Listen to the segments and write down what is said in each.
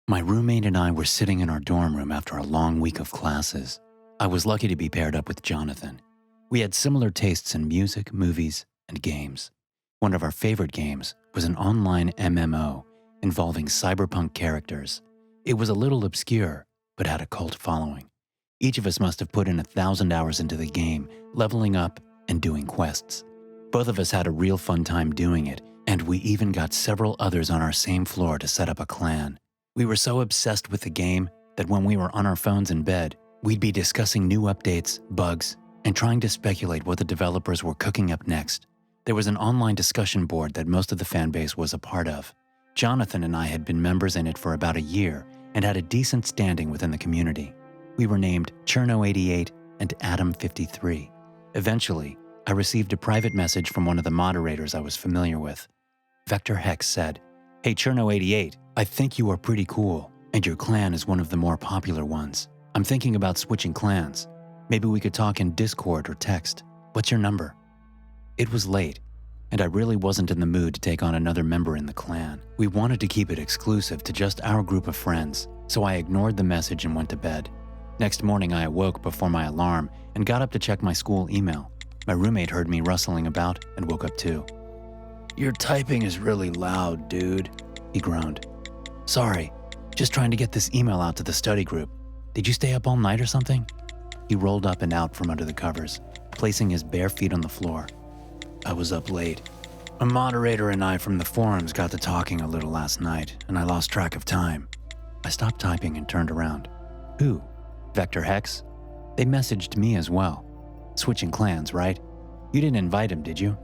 My roommate and I were sitting in our dorm room after a long week of classes. I was lucky to be paired up with Jonathan. We had similar tastes in music, movies, and games. One of our favorite games was an online MMO involving cyberpunk characters. It was a little obscure, but had a cult following. Each of us must have put in 1,000 hours into the game, leveling up and doing quests. Both of us had a real fun time doing it, and we even got several others on our same floor to set up a clan. We were so obsessed with the game that when we were on our phones in bed, we'd be discussing new updates, bugs, and trying to speculate what the developers were cooking up next. There was an online discussion board that most of the fanbase was a part of. Jonathan and I had been members in it for about a year and had a decent standing within the community. We were named Cherno88 and Adam53. Eventually, I received a private message from one of the moderators I was familiar with. Vector Hex said, "Hey Cherno88, I think you are pretty cool, and your clan is one of the more popular ones. I'm thinking about switching clans. Maybe we could talk in Discord or text. What's your number?" It was late, and I really wasn't in the mood to take on another member in the clan. We wanted to keep it exclusive to just our group of friends, so I ignored the message and went to bed. Next morning, I awoke before my alarm and got up to check my school email. My roommate heard me rustling about and woke up too. "Your typing is really loud, dude," he groaned. "Sorry, just trying to get this email out to the study group. Did you stay up all night or something?" He rolled up and out from under the covers, placing his bare feet on the floor. "I was up late. A moderator and I from the forums got to talking a little last night, and I lost track of time." I stopped typing and turned around. "Who? Vector Hex?" They messaged me as well. "Switching clans, right? You didn't invite him, did you?"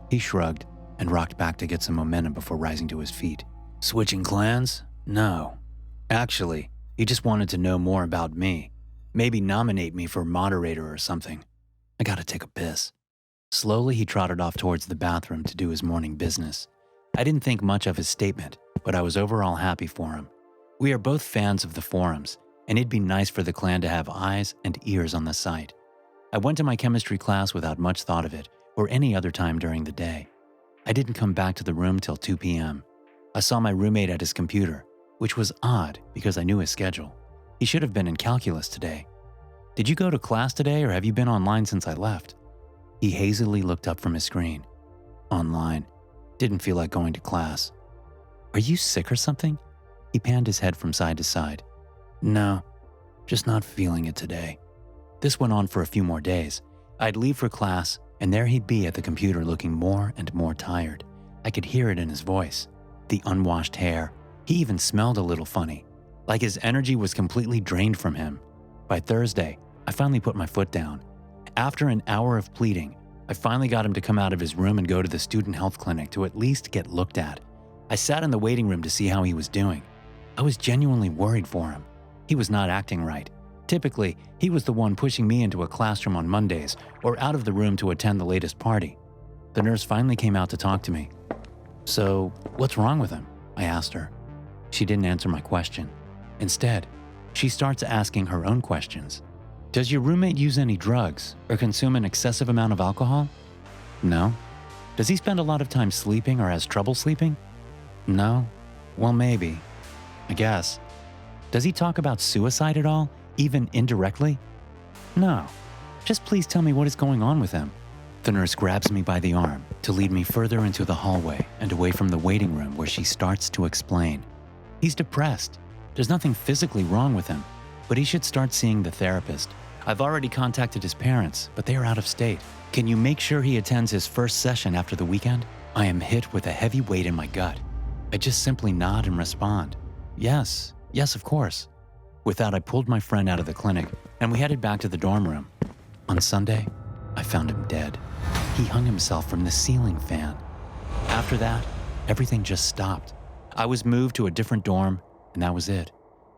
He shrugged and rocked back to get some momentum before rising to his feet. "Switching clans? No. Actually, he just wanted to know more about me. Maybe nominate me for moderator or something. I gotta take a piss." Slowly, he trotted off towards the bathroom to do his morning business. I didn't think much of his statement, but I was overall happy for him. We are both fans of the forums, and it'd be nice for the clan to have eyes and ears on the site. I went to my chemistry class without much thought of it, or any other time during the day. I didn't come back to the room till 2 p.m. I saw my roommate at his computer, which was odd because I knew his schedule. He should have been in calculus today. "Did you go to class today, or have you been online since I left?" He hazily looked up from his screen. "Online. Didn't feel like going to class." "Are you sick or something?" He panned his head from side to side. "No, just not feeling it today." This went on for a few more days. I'd leave for class, and there he'd be at the computer looking more and more tired. I could hear it in his voice. The unwashed hair. He even smelled a little funny, like his energy was completely drained from him. By Thursday, I finally put my foot down. After an hour of pleading, I finally got him to come out of his room and go to the student health clinic to at least get looked at. I sat in the waiting room to see how he was doing. I was genuinely worried for him. He was not acting right. Typically, he was the one pushing me into a classroom on Mondays or out of the room to attend the latest party. The nurse finally came out to talk to me. "So, what's wrong with him?" I asked her. She didn't answer my question. Instead, she starts asking her own questions. "Does your roommate use any drugs or consume an excessive amount of alcohol?" "No." "Does he spend a lot of time sleeping or has trouble sleeping?" "No." "Well, maybe. I guess." "Does he talk about suicide at all, even indirectly?" "No. Just please tell me what is going on with him." The nurse grabs me by the arm to lead me further into the hallway and away from the waiting room, where she starts to explain. "He's depressed. There's nothing physically wrong with him, but he should start seeing the therapist. I've already contacted his parents, but they are out of state. Can you make sure he attends his first session after the weekend?" I am hit with a heavy weight in my gut. I just simply nod and respond, Yes, of course." With that, I pulled my friend out of the clinic, and we headed back to the dorm room. On Sunday, I found him dead. He hung himself from the ceiling fan. After that, everything just stopped. I was moved to a different dorm, and that was it.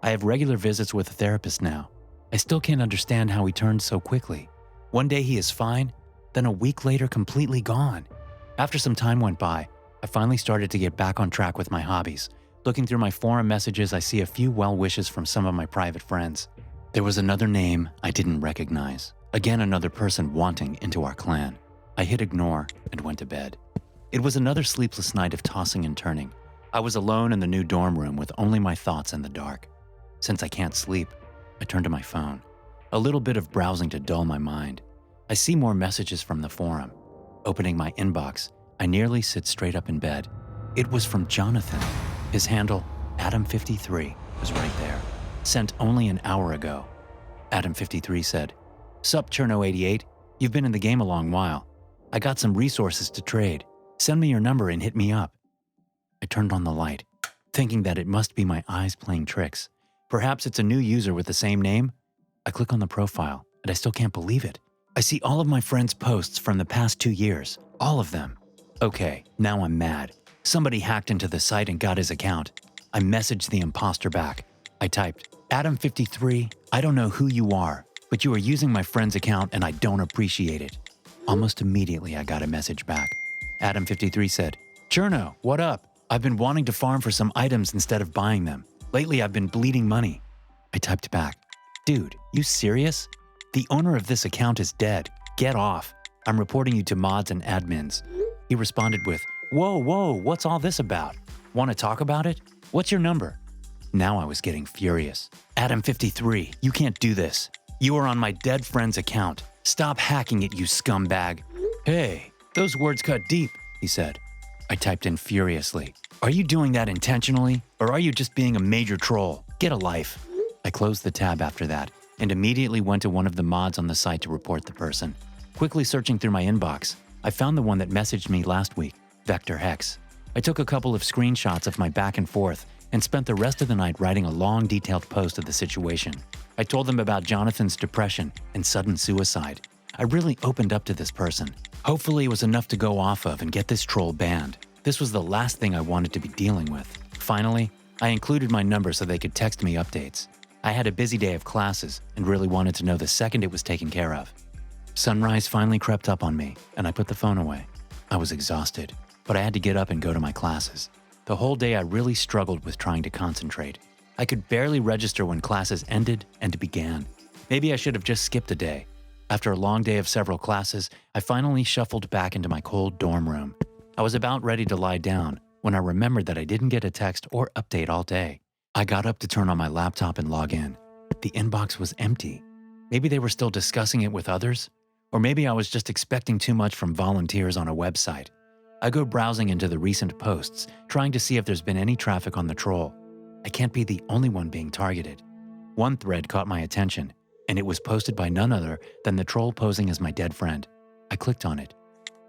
I have regular visits with a therapist now. I still can't understand how he turned so quickly. One day he is fine, then a week later completely gone. After some time went by, I finally started to get back on track with my hobbies. Looking through my forum messages, I see a few well wishes from some of my private friends. There was another name I didn't recognize. Again, another person wanting into our clan. I hit ignore and went to bed. It was another sleepless night of tossing and turning. I was alone in the new dorm room with only my thoughts in the dark. Since I can't sleep, I turn to my phone. A little bit of browsing to dull my mind. I see more messages from the forum. Opening my inbox, I nearly sit straight up in bed. It was from Jonathan. His handle, Adam53, was right there. Sent only an hour ago. Adam53 said, "Sup, Cherno88, you've been in the game a long while. I got some resources to trade. Send me your number and hit me up." I turned on the light, thinking that it must be my eyes playing tricks. Perhaps it's a new user with the same name? I click on the profile, and I still can't believe it. I see all of my friends' posts from the past 2 years. All of them. Okay, now I'm mad. Somebody hacked into the site and got his account. I messaged the imposter back. I typed, "Adam53, I don't know who you are, but you are using my friend's account and I don't appreciate it." Almost immediately I got a message back. Adam53 said, "Cherno, what up? I've been wanting to farm for some items instead of buying them. Lately I've been bleeding money." I typed back, "Dude, you serious? The owner of this account is dead. Get off. I'm reporting you to mods and admins." He responded with, Whoa, what's all this about? Want to talk about it? What's your number?" Now I was getting furious. "Adam53, you can't do this. You are on my dead friend's account. Stop hacking it, you scumbag." "Hey, those words cut deep," he said. I typed in furiously, "Are you doing that intentionally, or are you just being a major troll? Get a life." I closed the tab after that and immediately went to one of the mods on the site to report the person. Quickly searching through my inbox, I found the one that messaged me last week, Vector Hex. I took a couple of screenshots of my back and forth and spent the rest of the night writing a long, detailed post of the situation. I told them about Jonathan's depression and sudden suicide. I really opened up to this person. Hopefully it was enough to go off of and get this troll banned. This was the last thing I wanted to be dealing with. Finally, I included my number so they could text me updates. I had a busy day of classes and really wanted to know the second it was taken care of. Sunrise finally crept up on me, and I put the phone away. I was exhausted, but I had to get up and go to my classes. The whole day I really struggled with trying to concentrate. I could barely register when classes ended and began. Maybe I should have just skipped a day. After a long day of several classes, I finally shuffled back into my cold dorm room. I was about ready to lie down when I remembered that I didn't get a text or update all day. I got up to turn on my laptop and log in. The inbox was empty. Maybe they were still discussing it with others? Or maybe I was just expecting too much from volunteers on a website. I go browsing into the recent posts, trying to see if there's been any traffic on the troll. I can't be the only one being targeted. One thread caught my attention, and it was posted by none other than the troll posing as my dead friend. I clicked on it.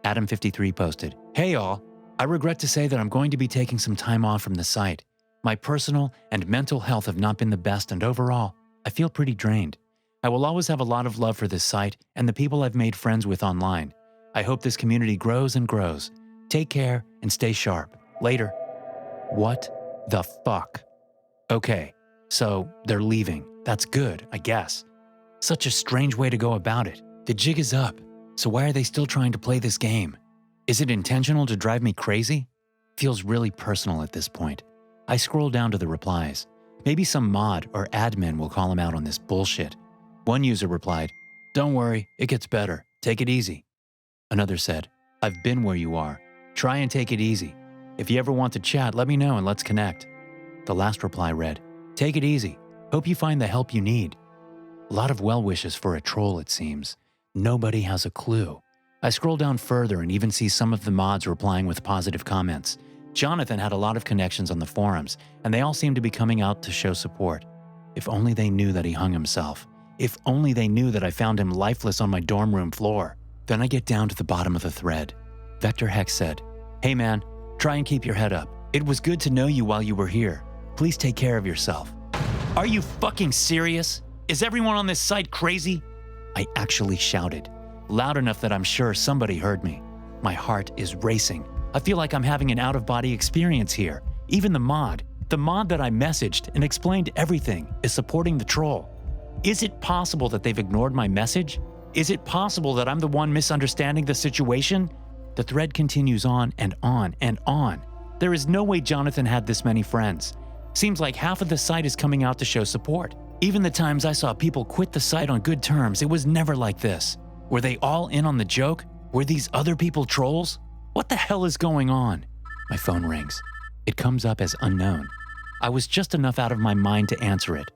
Adam53 posted, "Hey all, I regret to say that I'm going to be taking some time off from the site. My personal and mental health have not been the best, and overall, I feel pretty drained. I will always have a lot of love for this site and the people I've made friends with online. I hope this community grows and grows. Take care and stay sharp. Later." What the fuck? Okay, so they're leaving. That's good, I guess. Such a strange way to go about it. The jig is up, so why are they still trying to play this game? Is it intentional to drive me crazy? Feels really personal at this point. I scroll down to the replies. Maybe some mod or admin will call him out on this bullshit. One user replied, "Don't worry, it gets better. Take it easy." Another said, "I've been where you are. Try and take it easy. If you ever want to chat, let me know and let's connect." The last reply read, "Take it easy. Hope you find the help you need." A lot of well wishes for a troll, it seems. Nobody has a clue. I scroll down further and even see some of the mods replying with positive comments. Jonathan had a lot of connections on the forums, and they all seemed to be coming out to show support. If only they knew that he hung himself. If only they knew that I found him lifeless on my dorm room floor. Then I get down to the bottom of the thread. Vector Hex said, "Hey man, try and keep your head up. It was good to know you while you were here. Please take care of yourself." Are you fucking serious? Is everyone on this site crazy? I actually shouted, loud enough that I'm sure somebody heard me. My heart is racing. I feel like I'm having an out-of-body experience here. Even the mod that I messaged and explained everything, is supporting the troll. Is it possible that they've ignored my message? Is it possible that I'm the one misunderstanding the situation? The thread continues on and on and on. There is no way Jonathan had this many friends. Seems like half of the site is coming out to show support. Even the times I saw people quit the site on good terms, it was never like this. Were they all in on the joke? Were these other people trolls? What the hell is going on? My phone rings. It comes up as unknown. I was just enough out of my mind to answer it.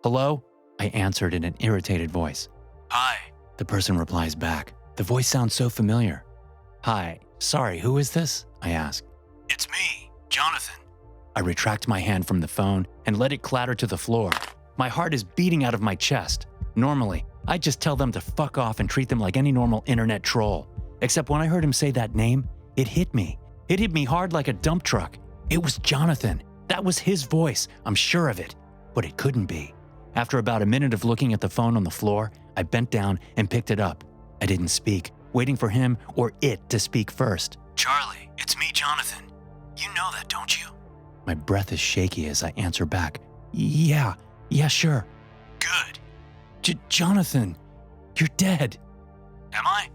"Hello?" I answered in an irritated voice. "Hi," the person replies back. The voice sounds so familiar. "Hi, sorry, who is this?" I ask. "It's me, Jonathan." I retract my hand from the phone and let it clatter to the floor. My heart is beating out of my chest. Normally, I'd just tell them to fuck off and treat them like any normal internet troll. Except when I heard him say that name, it hit me. It hit me hard like a dump truck. It was Jonathan. That was his voice, I'm sure of it. But it couldn't be. After about a minute of looking at the phone on the floor, I bent down and picked it up. I didn't speak, waiting for him or it to speak first. "Charlie, it's me, Jonathan. You know that, don't you?" My breath is shaky as I answer back. Yeah, sure." "Good." Jonathan, you're dead." "Am I?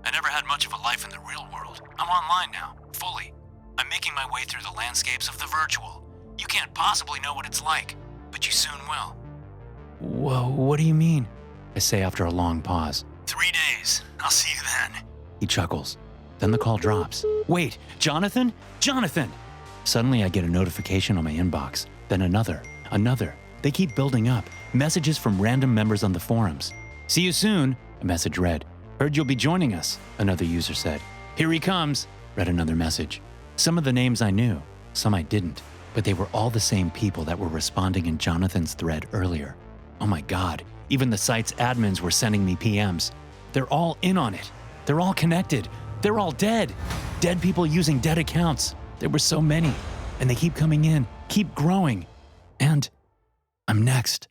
I never had much of a life in the real world. I'm online now, fully. I'm making my way through the landscapes of the virtual. You can't possibly know what it's like, but you soon will." "Whoa, what do you mean?" I say after a long pause. 3 days. I'll see you then." He chuckles. Then the call drops. "Wait, Jonathan? Jonathan!" Suddenly I get a notification on my inbox. Then another. They keep building up. Messages from random members on the forums. "See you soon," a message read. "Heard you'll be joining us," another user said. "Here he comes," read another message. Some of the names I knew, some I didn't, but they were all the same people that were responding in Jonathan's thread earlier. Oh my God, even the site's admins were sending me PMs. They're all in on it. They're all connected. They're all dead. Dead people using dead accounts. There were so many, and they keep coming in, keep growing. And I'm next.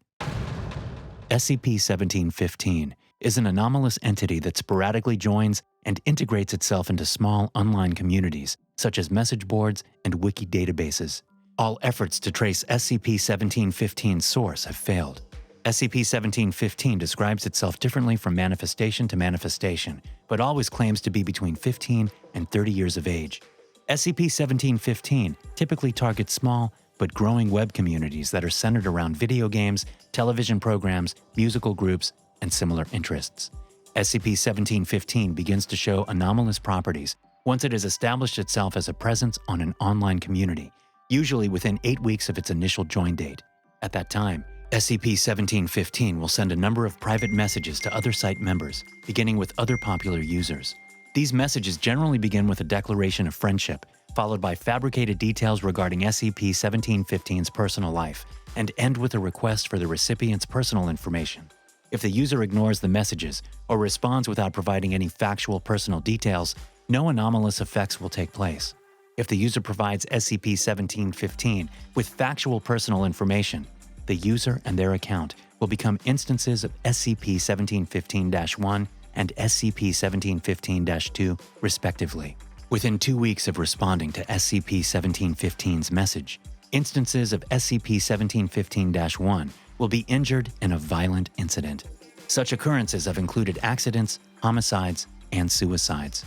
SCP-1715 is an anomalous entity that sporadically joins and integrates itself into small online communities, such as message boards and wiki databases. All efforts to trace SCP-1715's source have failed. SCP-1715 describes itself differently from manifestation to manifestation, but always claims to be between 15 and 30 years of age. SCP-1715 typically targets small but growing web communities that are centered around video games, television programs, musical groups, and similar interests. SCP-1715 begins to show anomalous properties once it has established itself as a presence on an online community, usually within 8 weeks of its initial join date. At that time, SCP-1715 will send a number of private messages to other site members, beginning with other popular users. These messages generally begin with a declaration of friendship, followed by fabricated details regarding SCP-1715's personal life, and end with a request for the recipient's personal information. If the user ignores the messages or responds without providing any factual personal details, no anomalous effects will take place. If the user provides SCP-1715 with factual personal information, the user and their account will become instances of SCP-1715-1 and SCP-1715-2, respectively. Within 2 weeks of responding to SCP-1715's message, instances of SCP-1715-1 will be injured in a violent incident. Such occurrences have included accidents, homicides, and suicides.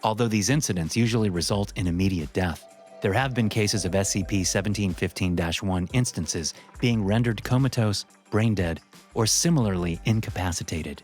Although these incidents usually result in immediate death, there have been cases of SCP-1715-1 instances being rendered comatose, brain-dead, or similarly incapacitated.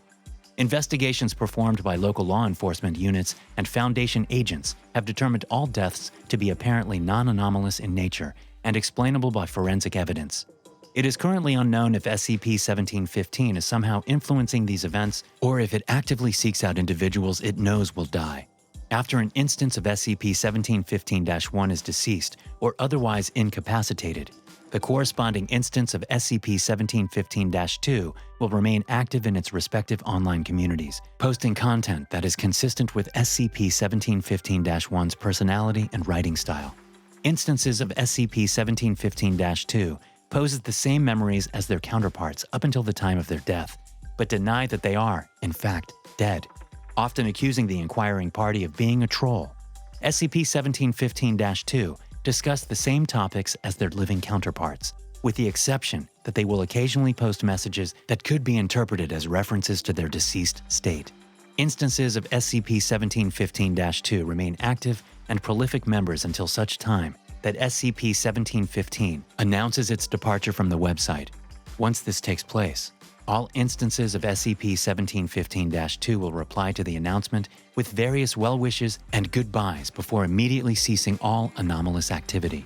Investigations performed by local law enforcement units and Foundation agents have determined all deaths to be apparently non-anomalous in nature and explainable by forensic evidence. It is currently unknown if SCP-1715 is somehow influencing these events or if it actively seeks out individuals it knows will die. After an instance of SCP-1715-1 is deceased or otherwise incapacitated, the corresponding instance of SCP-1715-2 will remain active in its respective online communities, posting content that is consistent with SCP-1715-1's personality and writing style. Instances of SCP-1715-2 poses the same memories as their counterparts up until the time of their death, but deny that they are, in fact, dead, often accusing the inquiring party of being a troll. SCP-1715-2 discuss the same topics as their living counterparts, with the exception that they will occasionally post messages that could be interpreted as references to their deceased state. Instances of SCP-1715-2 remain active and prolific members until such time that SCP-1715 announces its departure from the website. Once this takes place, all instances of SCP-1715-2 will reply to the announcement with various well wishes and goodbyes before immediately ceasing all anomalous activity.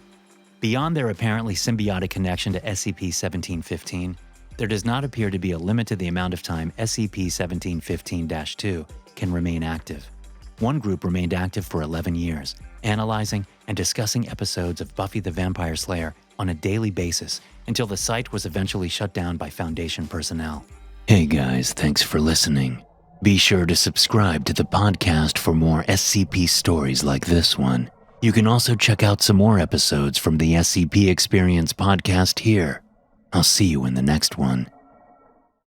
Beyond their apparently symbiotic connection to SCP-1715, there does not appear to be a limit to the amount of time SCP-1715-2 can remain active. One group remained active for 11 years, analyzing and discussing episodes of Buffy the Vampire Slayer on a daily basis until the site was eventually shut down by Foundation personnel. Hey guys, thanks for listening. Be sure to subscribe to the podcast for more SCP stories like this one. You can also check out some more episodes from the SCP Experience podcast here. I'll see you in the next one.